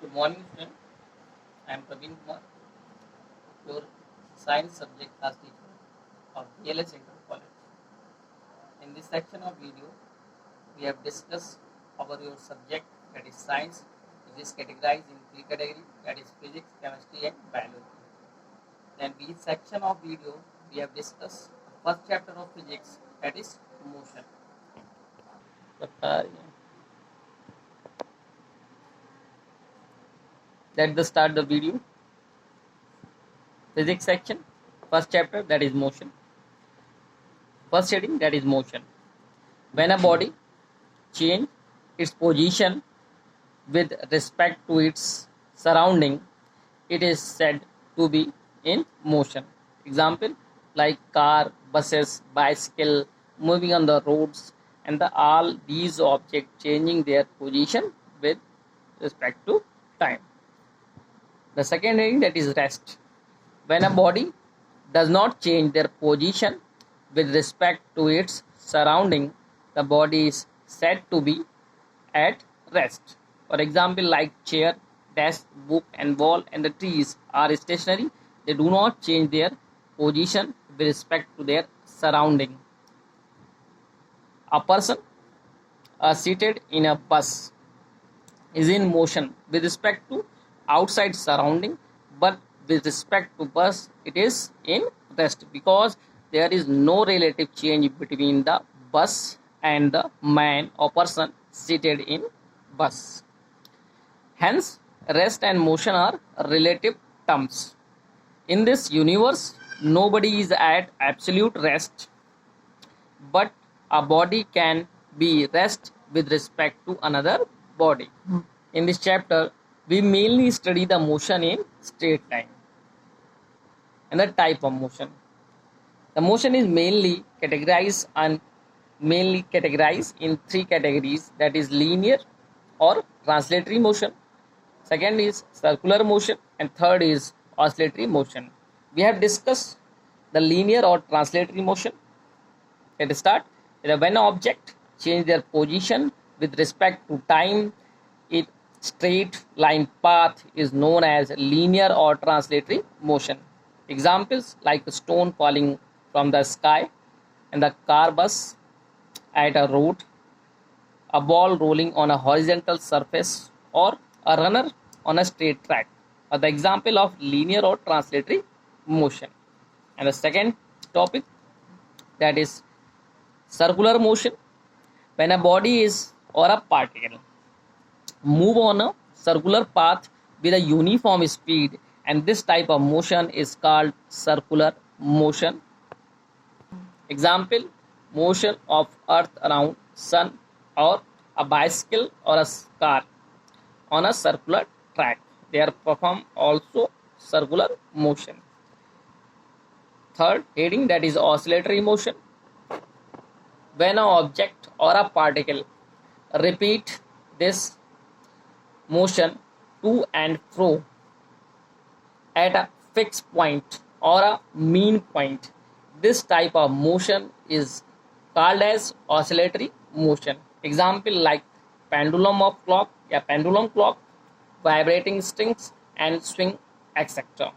Good morning, friend. I am Praveen Kumar, your science subject class teacher of DLS Inter College. In this section of video, we have discussed about your subject, that is science, which is categorized in three categories, that is physics, chemistry, and biology. Then in each section of video, we have discussed the first chapter of physics, that is motion. Let's start the video. Physics section, first chapter, that is motion. First heading, that is motion. When a body change its position with respect to its surrounding, it is said to be in motion. Example like car, buses, bicycle moving on the roads, and all these objects changing their position with respect to time. The second heading, that is rest. When a body does not change their position with respect to its surrounding, the body is said to be at rest. For example, like chair, desk, book, and wall, and the trees are stationary. They do not change their position with respect to their surrounding. A person seated in a bus is in motion with respect to outside surrounding, but with respect to bus it is in rest because there is no relative change between the bus and the man or person seated in bus. Hence, rest and motion are relative terms. In this universe, nobody is at absolute rest, but a body can be rest with respect to another body. In this chapter, we mainly study the motion in straight line and the type of motion. The motion is mainly categorized in three categories, that is linear or translatory motion, second is circular motion, and third is oscillatory motion. We have discussed the linear or translatory motion. Let's start. When an object change their position with respect to time, its straight line path is known as linear or translatory motion. Examples like a stone falling from the sky, and the car bus at a road, a ball rolling on a horizontal surface, or a runner on a straight track are the example of linear or translatory motion. And the second topic, that is circular motion. When a body is or a particle move on a circular path with a uniform speed, and this type of motion is called circular motion. Example, motion of earth around sun, or a bicycle or a car on a circular track. They are perform also circular motion. Third heading, that is oscillatory motion. When an object or a particle repeat this motion to and fro at a fixed point or a mean point, this type of motion is called as oscillatory motion. Example like pendulum clock, vibrating strings, and swing, etc.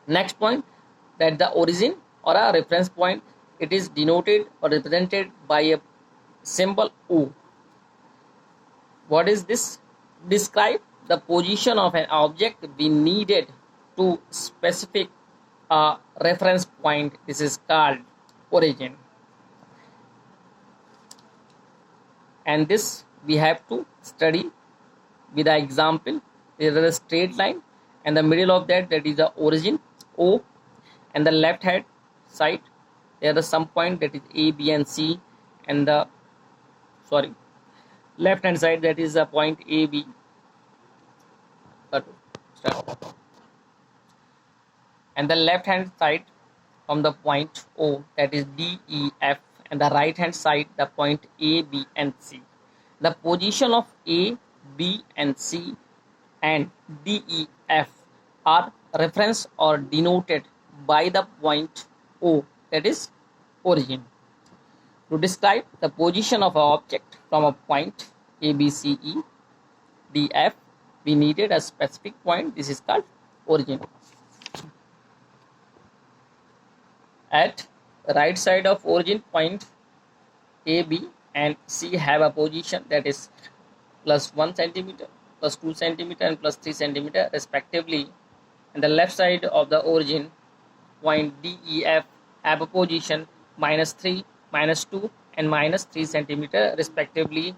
Next point, that the origin or a reference point, it is denoted or represented by a symbol O. What is this? Describe the position of an object we needed to specific a reference point. This is called origin. And this we have to study with an example. There is a straight line, and the middle of that is the origin O, and the left hand side there is some point, that is A, B, and C, and the left hand side, that is a point A, B. And the left hand side from the point O, that is D, E, F, and the right hand side the point A, B, and C. The position of A, B, and C and D, E, F are referenced or denoted by the point O, that is origin. To describe the position of an object from a point A, B, C, E, D, F, we needed a specific point. This is called origin. At right side of origin point, A, B and C have a position that is plus 1 centimeter, plus 2 centimeter and plus 3 centimeter respectively. And the left side of the origin point D, E, F have a position minus 3, minus 2 and minus 3 centimeter respectively.